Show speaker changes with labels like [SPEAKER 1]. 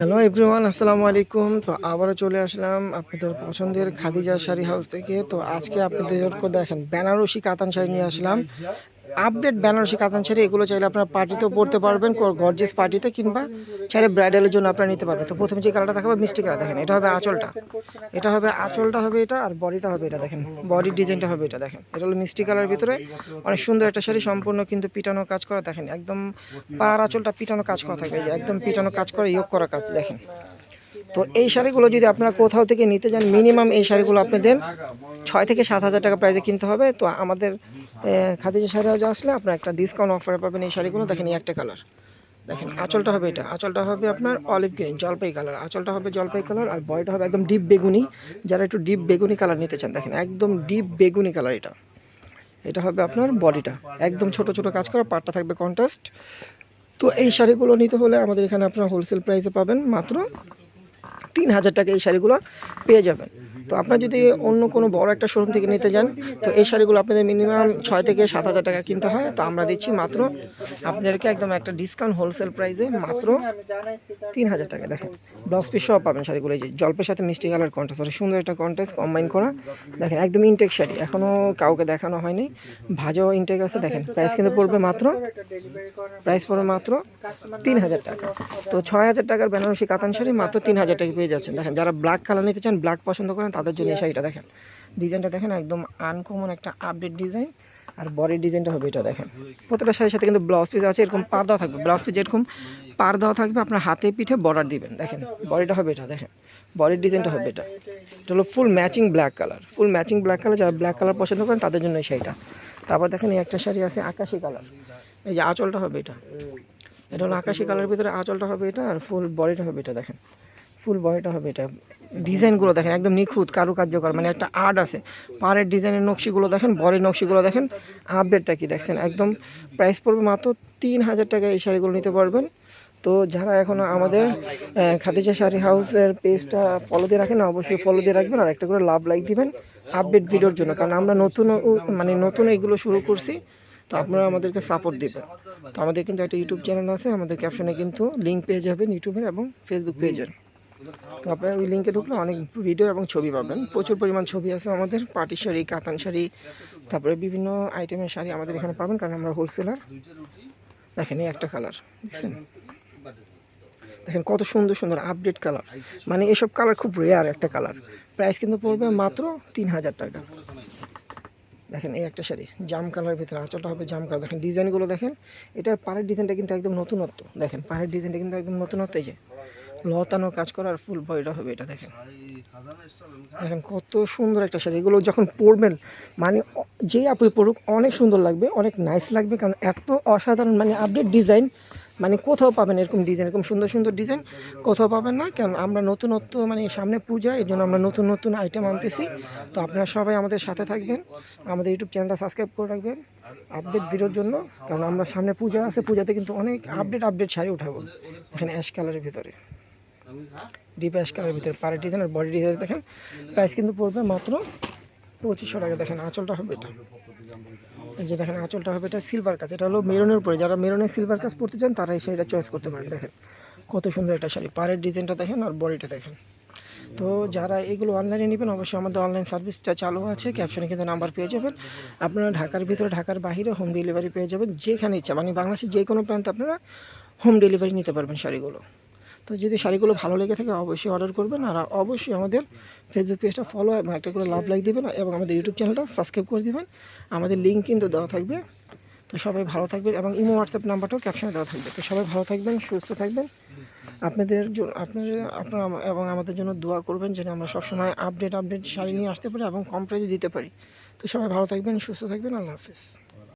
[SPEAKER 1] Hello everyone, আসসালামু আলাইকুম। তো আবারও চলে আসলাম আপনাদের পছন্দের খাদিজা শাড়ি হাউস থেকে। তো আজকে আপনাদেরকে দেখেন বেনারসি কাতান শাড়ি নিয়ে আসলাম। আপডেট বেনারসি কাতান শাড়ি, এগুলো চাইলে আপনারা পার্টিতেও পরতে পারবেন, গর্জিয়াস পার্টিতে, কিংবা চাইলে ব্রাইডালের জন্য আপনারা নিতে পারবেন। তো প্রথমে যে কালারটা দেখাবো মিষ্টি কালার, দেখেন এটা হবে আঁচলটা, আঁচলটা হবে এটা, আর বডিটা হবে এটা। দেখেন বডির ডিজাইনটা হবে এটা, দেখেন এটা হলো মিষ্টি কালার ভিতরে অনেক সুন্দর একটা শাড়ি, সম্পূর্ণ কিন্তু পিটানো কাজ করা। দেখেন একদম পার আঁচলটা পিটানো কাজ করা থাকবে, একদম পিটানো কাজ করা, ইয়োগ করা কাজ। দেখেন তো এই শাড়িগুলো যদি আপনারা কোথাও থেকে নিতে যান, মিনিমাম এই শাড়িগুলো আপনাদের 6 থেকে 7 হাজার টাকা প্রাইসে কিনতে হবে। তো আমাদের খাদিজা শাড়ি হাউসে আসলে আপনার একটা ডিসকাউন্ট অফারে পাবেন এই শাড়িগুলো। দেখেন এই একটা কালার, দেখেন আঁচলটা হবে এটা, আঁচলটা হবে আপনার অলিভ গ্রিন জলপাই কালার, আঁচলটা হবে জলপাই কালার, আর বডিটা হবে একদম ডিপ বেগুনি। যারা একটু ডিপ বেগুনি কালার নিতে চান, দেখেন একদম ডিপ বেগুনি কালার এটা। এটা হবে আপনার বডিটা, একদম ছোট ছোট কাজ করা, পাটটা থাকবে কন্ট্রাস্ট। তো এই শাড়িগুলো নিতে হলে আমাদের এখানে আপনারা হোলসেল প্রাইসে পাবেন মাত্র 3,000 টাকা এই শাড়িগুলো পেয়ে যাবেন। তো আপনার যদি অন্য কোনো বড় একটা শোরুম থেকে নিতে যান, তো এই শাড়িগুলো আপনাদের মিনিমাম 6 থেকে 7 হাজার টাকা কিনতে হয়। তো আমরা দিচ্ছি মাত্র আপনাদেরকে একদম একটা ডিসকাউন্ট হোলসেল প্রাইসে মাত্র 3,000 টাকা। দেখেন ব্লাউজ পিস সব পাবেন শাড়িগুলো, এই যে জলপের সাথে মিষ্টি কালার কন্ট্রাস্ট, সুন্দর একটা কন্ট্রাস্ট কম্বাইন করা। দেখেন একদম ইনটেক শাড়ি, এখনও কাউকে দেখানো হয়নি, ভাজও ইনটেক আছে। দেখেন প্রাইস কিন্তু পড়বে মাত্র 3,000 টাকা। তো 6,000 টাকার বেনারসি কাতান শাড়ি মাত্র 3,000 টাকা পেয়ে যাচ্ছেন। দেখেন যারা ব্ল্যাক কালার নিতে চান, ব্ল্যাক পছন্দ করেন, তাদের জন্য এই শাড়িটা দেখেন, ডিজাইনটা দেখেন একদম আনকমন একটা আপডেট ডিজাইন। আর বডির ডিজাইনটা হবে এটা। দেখেন প্রত্যেকটা শাড়ির সাথে কিন্তু ব্লাউজ পিস আছে, এরকম পার দেওয়া থাকবে, ব্লাউজ পিস এরকম পার দেওয়া থাকবে, আপনার হাতে পিঠে বর্ডার দিবেন। দেখেন বডিটা হবে এটা, দেখেন বডির ডিজাইনটা হবে এটা। এটা হলো ফুল ম্যাচিং ব্ল্যাক কালার, ফুল ম্যাচিং ব্ল্যাক কালার, যারা ব্ল্যাক কালার পছন্দ করেন তাদের জন্য এই শাড়িটা। তারপর দেখেন এই একটা শাড়ি আছে আকাশি কালার, এই যে আঁচলটা হবে এটা, এটা হলো আকাশি কালারের ভিতরে, আঁচলটা হবে এটা, আর ফুল বডিটা হবে এটা। দেখেন ফুল বডিটা হবে এটা। ডিজাইনগুলো দেখেন একদম নিখুঁত কারুকার্যকর, মানে একটা আর্ট আছে। পাড়ের ডিজাইনের নকশিগুলো দেখেন, বডির নকশিগুলো দেখেন, আপডেটটা কি দেখছেন। একদম প্রাইস পড়বে মাত্র 3,000 টাকা এই শাড়িগুলো নিতে পারবেন। তো যারা এখনও আমাদের খাদিজা শাড়ি হাউসের পেজটা ফলো দিয়ে রাখেন, অবশ্যই ফলো দিয়ে রাখবেন, আর একটা করে লাভ লাইক দিবেন আপডেট ভিডিওর জন্য, কারণ আমরা নতুন এগুলো শুরু করছি। তো আপনারা আমাদেরকে সাপোর্ট দেবেন। তো আমাদের কিন্তু একটা ইউটিউব চ্যানেল আছে, আমাদের ক্যাপশনে কিন্তু লিঙ্ক পেয়ে যাবেন ইউটিউবের এবং ফেসবুক পেজের। তো আপনারা ওই লিঙ্কে ঢুকলে অনেক ভিডিও এবং ছবি পাবেন, প্রচুর পরিমাণ ছবি আছে আমাদের, পাটি শাড়ি, কাতান শাড়ি, তারপরে বিভিন্ন আইটেমের শাড়ি আমাদের এখানে পাবেন, কারণ আমরা হোলসেলার। দেখেন এই একটা কালার দেখছেন, দেখেন কত সুন্দর সুন্দর আপডেট কালার, মানে এসব কালার খুব রেয়ার একটা কালার। প্রাইস কিন্তু পড়বে মাত্র 3,000 টাকা। দেখেন এই একটা শাড়ি জাম কালার ভিতরে, আঁচলটা হবে জাম কালার। দেখেন ডিজাইনগুলো দেখেন, এটার পাড়ের ডিজাইনটা কিন্তু একদম নতুনত্ব। দেখেন পাড়ের ডিজাইনটা কিন্তু একদম নতুনত্ব, এই যে লতানো কাজ করার ফুল বডিটা হবে এটা। দেখেন দেখেন কত সুন্দর একটা শাড়ি, এগুলো যখন পরবেন মানে যে আপনি পড়ুক অনেক সুন্দর লাগবে, অনেক নাইস লাগবে, কারণ এত অসাধারণ মানে আপডেট ডিজাইন, মানে কোথাও পাবেন এরকম ডিজাইন, এরকম সুন্দর সুন্দর ডিজাইন কোথাও পাবেন না। কারণ আমরা নতুনত্ব মানে সামনে পূজা, এই জন্য আমরা নতুন নতুন আইটেম আনতেছি। তো আপনারা সবাই আমাদের সাথে থাকবেন, আমাদের ইউটিউব চ্যানেলটা সাবস্ক্রাইব করে রাখবেন আপডেট ভিডিওর জন্য, কারণ আমরা সামনে পূজা আছে, পূজাতে কিন্তু অনেক আপডেট শাড়ি উঠাবো। এখানে অ্যাশ কালারের ভিতরে, ডিপ অ্যাশ কালারের ভিতরে পাড়ের ডিজাইন আর বডি ডিজাইন। দেখেন প্রাইস কিন্তু পড়বে মাত্র 2,500 টাকা। দেখেন আঁচলটা হবে এটা, এই যে দেখেন আঁচলটা হবে এটা সিলভার কাজ, এটা হলো মেরুনের উপরে, যারা মেরুনের সিলভার কাজ পড়তে চান তারা এই শাড়িটা চয়েস করতে পারেন। দেখেন কত সুন্দর একটা শাড়ি, পাড়ের ডিজাইনটা দেখেন আর বডিটা দেখেন। তো যারা এগুলো অনলাইনে নেবেন, অবশ্যই আমাদের অনলাইন সার্ভিসটা চালু আছে, ক্যাপশনে কিন্তু নাম্বার পেয়ে যাবেন। আপনারা ঢাকার ভিতরে, ঢাকার বাইরে হোম ডেলিভারি পেয়ে যাবেন, যেখানে ইচ্ছা, মানে বাংলাদেশের যে কোনো প্রান্তে আপনারা হোম ডেলিভারি নিতে পারবেন শাড়িগুলো। তো যদি শাড়িগুলো ভালো লেগে থাকে অবশ্যই অর্ডার করবেন, আর অবশ্যই আমাদের ফেসবুক পেজটা ফলো এবং একটা করে লাভ লাইক দেবেন, এবং আমাদের ইউটিউব চ্যানেলটা সাবস্ক্রাইব করে দেবেন। আমাদের লিঙ্ক কিন্তু দেওয়া থাকবে। তো সবাই ভালো থাকবেন, এবং ইমো হোয়াটসঅ্যাপ নাম্বারটাও ক্যাপশনে দেওয়া থাকবে। তো সবাই ভালো থাকবেন, সুস্থ থাকবেন। আপনারা এবং আমাদের জন্য দোয়া করবেন, যেন আমরা সবসময় আপডেট শাড়ি নিয়ে আসতে পারি এবং কম প্রাইসে দিতে পারি। তো সবাই ভালো থাকবেন, সুস্থ থাকবেন, আল্লাহ হাফিজ।